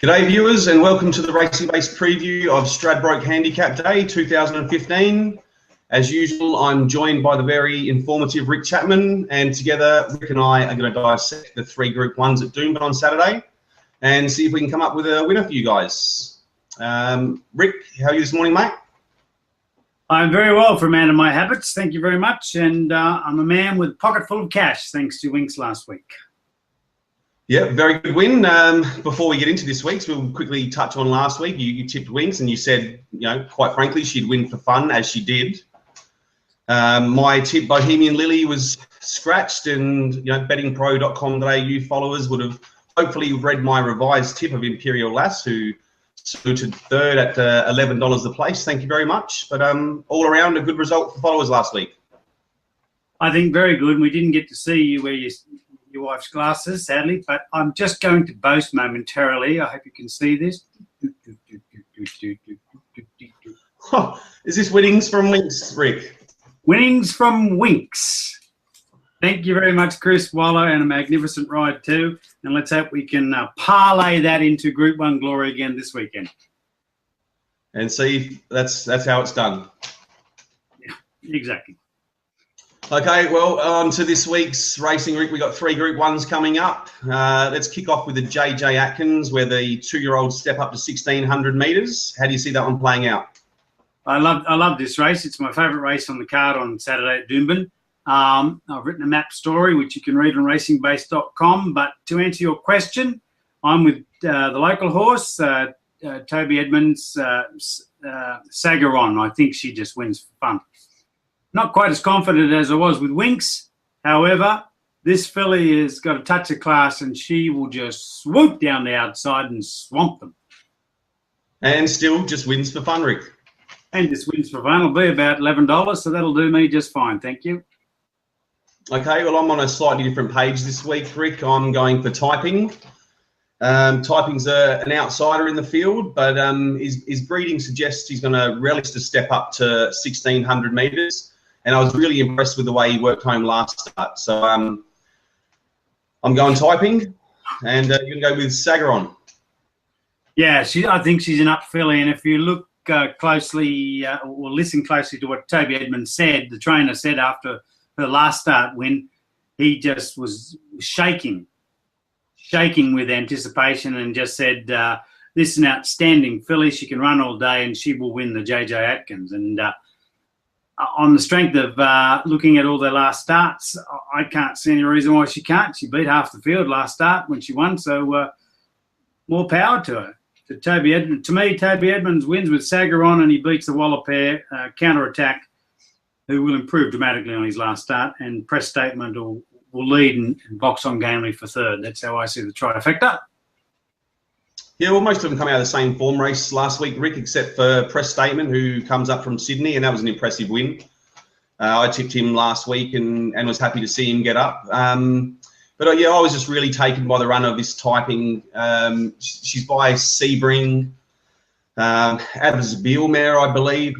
G'day viewers and welcome to the Racing Based Preview of Stradbroke Handicap Day 2015. As usual, I'm joined by the very informative Ric Chapman, and together Ric and I are going to dissect the three Group 1s at Doomben on Saturday and see if we can come up with a winner for you guys. Ric, how are you this morning, mate? I'm very well for a man of my habits, thank you very much, and I'm a man with a pocket full of cash thanks to Winks last week. Yeah, very good win. Before we get into this week's, we'll quickly touch on last week. You tipped Winks and you said, quite frankly, she'd win for fun, as she did. My tip, Bohemian Lily, was scratched, and bettingpro.com.au followers would have hopefully read my revised tip of Imperial Lass, who suited third at $11 the place. Thank you very much. But all around, a good result for followers last week. I think very good. We didn't get to see you wear your wife's glasses, sadly, but I'm just going to boast momentarily. I hope you can see this. Oh, is this winnings from Winks, Ric? Winnings from Winks. Thank you very much, Chris Waller, and a magnificent ride too. And let's hope we can parlay that into Group 1 glory again this weekend. And see, that's how it's done. Yeah, exactly. Okay, well, on to this week's racing, Ric. We've got three Group 1s coming up. Let's kick off with the JJ Atkins, where the two-year-olds step up to 1,600 metres. How do you see that one playing out? I love this race. It's my favourite race on the card on Saturday at Doomben. I've written a map story, which you can read on racingbase.com. But to answer your question, I'm with the local horse, Toby Edmonds, Sagaron. I think she just wins for fun. Not quite as confident as I was with Winks. However, this filly has got a touch of class and she will just swoop down the outside and swamp them. And still just wins for fun, Ric. And just wins for fun. It'll be about $11, so that'll do me just fine. Thank you. Okay, well, I'm on a slightly different page this week, Ric. I'm going for Typing. Typing's an outsider in the field, but his breeding suggests he's going to relish to step up to 1,600 metres. And I was really impressed with the way he worked home last start. So I'm going Typing, and you're going to go with Sagaron. Yeah, I think she's an up filly. And if you look closely or listen closely to what Toby Edmonds said, the trainer said after her last start win, he just was shaking with anticipation and just said, this is an outstanding filly. She can run all day and she will win the JJ Atkins. And on the strength of looking at all their last starts, I can't see any reason why she can't. She beat half the field last start when she won, so more power to her. To me, Toby Edmonds wins with Sagaron, and he beats the Waller pair, counter-attack, who will improve dramatically on his last start, and Press Statement will lead and box on gamely for third. That's how I see the trifecta. Yeah, well, most of them come out of the same form race last week, Ric, except for Press Statement, who comes up from Sydney, and that was an impressive win. I tipped him last week and was happy to see him get up. But I was just really taken by the run of this Typing. She's by Sebring, Adams Beelmare, I believe.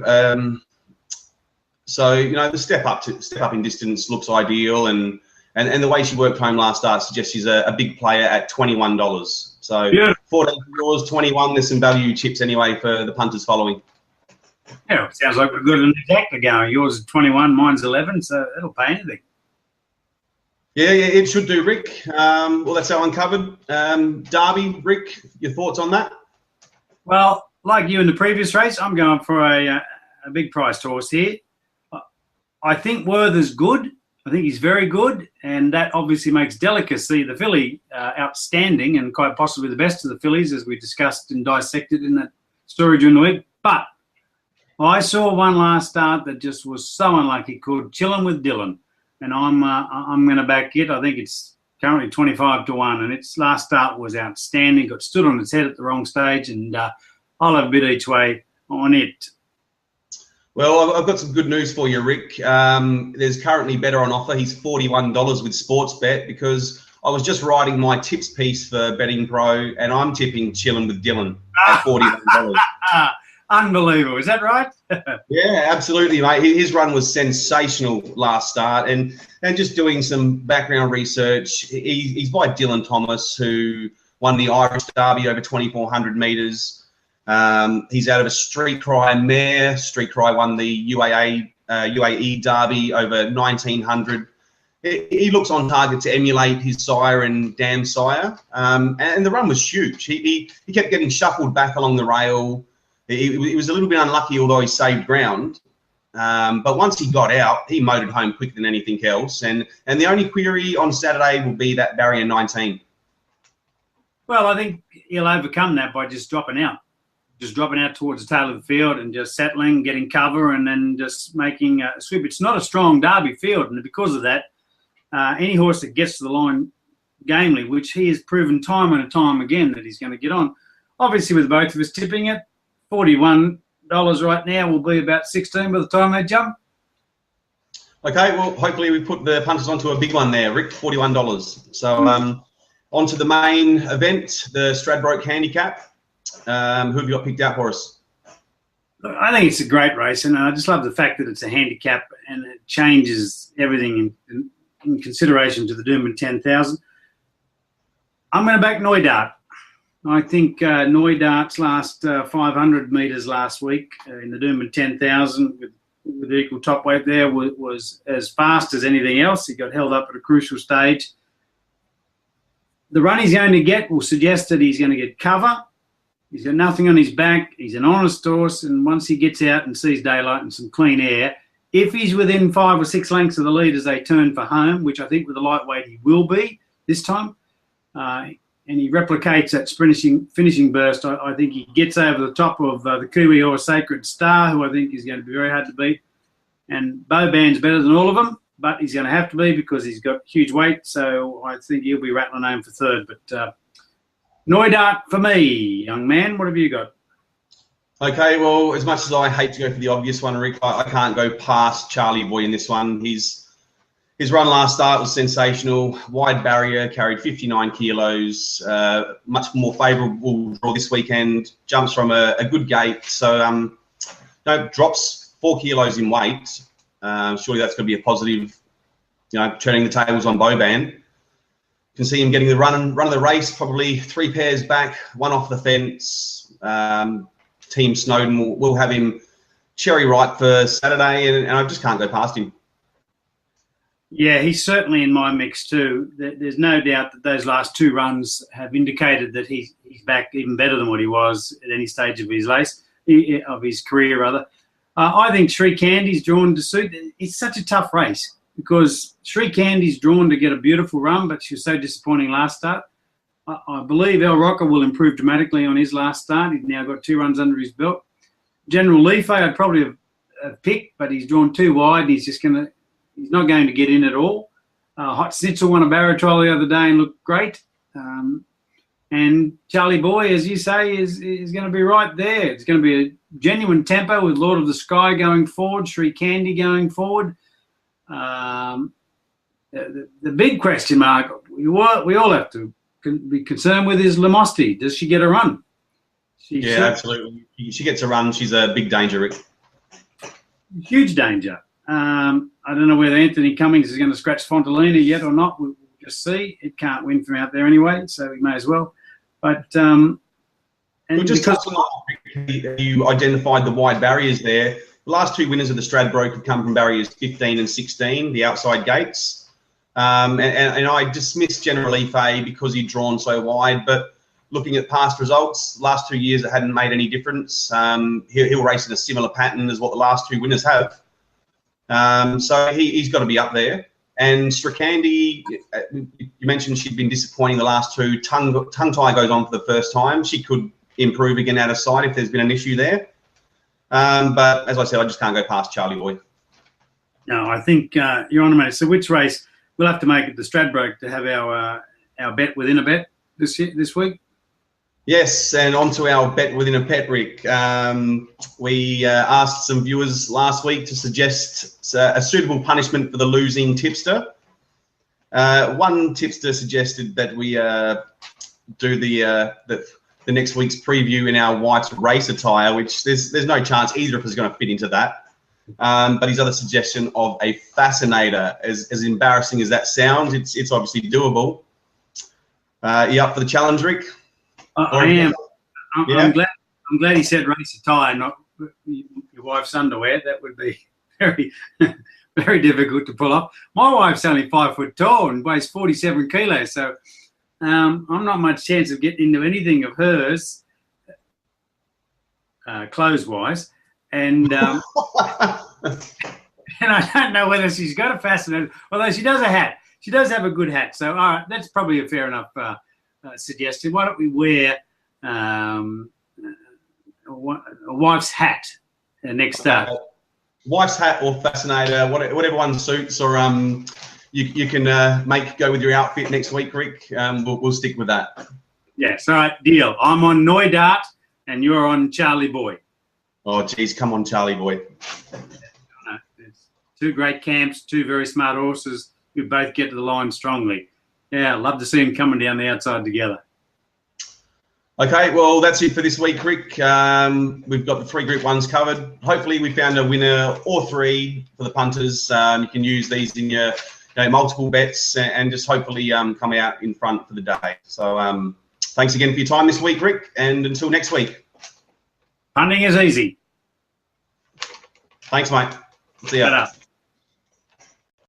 So the step up in distance looks ideal, and the way she worked home last start suggests she's a big player at $21. So yeah. 14 for yours, 21. There's some value chips anyway for the punters following. Yeah, sounds like we've got an exacta going. Yours is 21, mine's 11, so it'll pay anything. Yeah, it should do, Ric. Well, that's our uncovered. Derby, Ric, your thoughts on that? Well, like you in the previous race, I'm going for a big priced horse here. I think Werther's good. I think he's very good, and that obviously makes Delicacy, the filly, outstanding and quite possibly the best of the fillies, as we discussed and dissected in that story during the week. But I saw one last start that just was so unlucky, called Chillin' with Dylan, and I'm going to back it. I think it's currently 25-1, and its last start was outstanding. Got stood on its head at the wrong stage, and I'll have a bit each way on it. Well, I've got some good news for you, Ric. There's currently better on offer. He's $41 with Sportsbet, because I was just writing my tips piece for Betting Pro, and I'm tipping Chillin' with Dylan at $41. Unbelievable. Is that right? Yeah, absolutely, mate. His run was sensational last start, and just doing some background research, he's by Dylan Thomas, who won the Irish Derby over 2,400 metres. He's out of a Street Cry mare. Street Cry won the UAE Derby over 1,900. He looks on target to emulate his sire and Damn Sire. And the run was huge. He kept getting shuffled back along the rail. He was a little bit unlucky, although he saved ground. But once he got out, he motored home quicker than anything else. And the only query on Saturday will be that barrier 19. Well, I think he'll overcome that by just dropping out towards the tail of the field and just settling, getting cover, and then just making a sweep. It's not a strong Derby field, and because of that, any horse that gets to the line gamely, which he has proven time and time again that he's going to get on. Obviously, with both of us tipping it, $41 right now will be about 16 by the time they jump. Okay, well, hopefully we put the punters onto a big one there, Rick, $41. So on to the main event, the Stradbroke Handicap. Who have you got picked out for us? I think it's a great race, and I just love the fact that it's a handicap and it changes everything in consideration to the Doomben 10,000. I'm going to back Noidart. I think Noidart's last 500 metres last week in the Doomben 10,000 with equal top weight there was as fast as anything else. He got held up at a crucial stage. The run he's going to get will suggest that he's going to get cover. He's got nothing on his back. He's an honest horse, and once he gets out and sees daylight and some clean air, if he's within 5 or 6 lengths of the lead as they turn for home, which I think with the lightweight he will be this time, and he replicates that finishing burst, I think he gets over the top of the Kiwi horse Sacred Star, who I think is going to be very hard to beat. And Doomben's better than all of them, but he's going to have to be because he's got huge weight, so I think he'll be rattling home for third. But Noidart for me, young man. What have you got? Okay, well, as much as I hate to go for the obvious one, Rick, I can't go past Charlie Boy in this one. His run last start was sensational. Wide barrier, carried 59 kilos. Much more favourable draw this weekend. Jumps from a good gate. So, drops 4 kilos in weight. Surely that's going to be a positive, turning the tables on Doomben. Can see him getting the run of the race, probably 3 pairs back, 1 off the fence. Team Snowden will have him cherry ripe for Saturday, and I just can't go past him. Yeah, he's certainly in my mix too. There's no doubt that those last 2 runs have indicated that he's back even better than what he was at any stage of his career, rather. I think Sri Candy's drawn to suit. It's such a tough race because Sri Candy's drawn to get a beautiful run, but she was so disappointing last start. I believe El Rocker will improve dramatically on his last start. He's now got 2 runs under his belt. General Leafe I'd probably have picked, but he's drawn too wide. He's not going to get in at all. Hot Schnitzel won a barrow trial the other day and looked great. And Charlie Boy, as you say, is going to be right there. It's going to be a genuine tempo with Lord of the Sky going forward, Sri Candy going forward. The big question mark we all have to be concerned with is Lamosti. Does she get a run? Absolutely. She gets a run. She's a big danger, Rick. Huge danger. I don't know whether Anthony Cummings is going to scratch Fontalina yet or not. We'll just see. It can't win from out there anyway, so we may as well. But you identified the wide barriers there. The last 2 winners of the Stradbroke have come from barriers 15 and 16, the outside gates. And I dismissed General Leafe because he'd drawn so wide, but looking at past results, last 2 years it hadn't made any difference. He'll race in a similar pattern as what the last 2 winners have. So he's got to be up there. And Strakandi, you mentioned she'd been disappointing the last 2. Tongue tie goes on for the first time. She could improve again out of sight if there's been an issue there. But as I said, I just can't go past Charlie Boy. No, I think you're on a minute. So which race? We'll have to make it the Stradbroke to have our bet within a bet this week. Yes, and on to our bet within a bet, Rick. We asked some viewers last week to suggest a suitable punishment for the losing tipster. One tipster suggested that we do the next week's preview in our white race attire, which there's no chance either of us is going to fit into that. But his other suggestion of a fascinator, as embarrassing as that sounds, it's obviously doable. You up for the challenge, Rick? I am. I'm glad he said race attire, not your wife's underwear. That would be very, very difficult to pull off. My wife's only 5 foot tall and weighs 47 kilos, so I'm not much chance of getting into anything of hers, clothes-wise. And and I don't know whether she's got a fascinating, although she does a hat. She does have a good hat. So, all right, that's probably a fair enough suggestion. Why don't we wear a wife's hat next start? Wife's hat or fascinator, whatever one suits, or you can go with your outfit next week, Rick. We'll stick with that. Yes, all right, deal. I'm on Noidart and you're on Charlie Boy. Oh, geez, come on, Charlie Boy. It's 2 great camps, 2 very smart horses who both get to the line strongly. Yeah, I'd love to see them coming down the outside together. Okay, well, that's it for this week, Rick. We've got the 3 Group 1s covered. Hopefully we found a winner or 3 for the punters. You can use these in your multiple bets and just hopefully come out in front for the day. So thanks again for your time this week, Rick, and until next week. Punting is easy. Thanks, mate. See ya.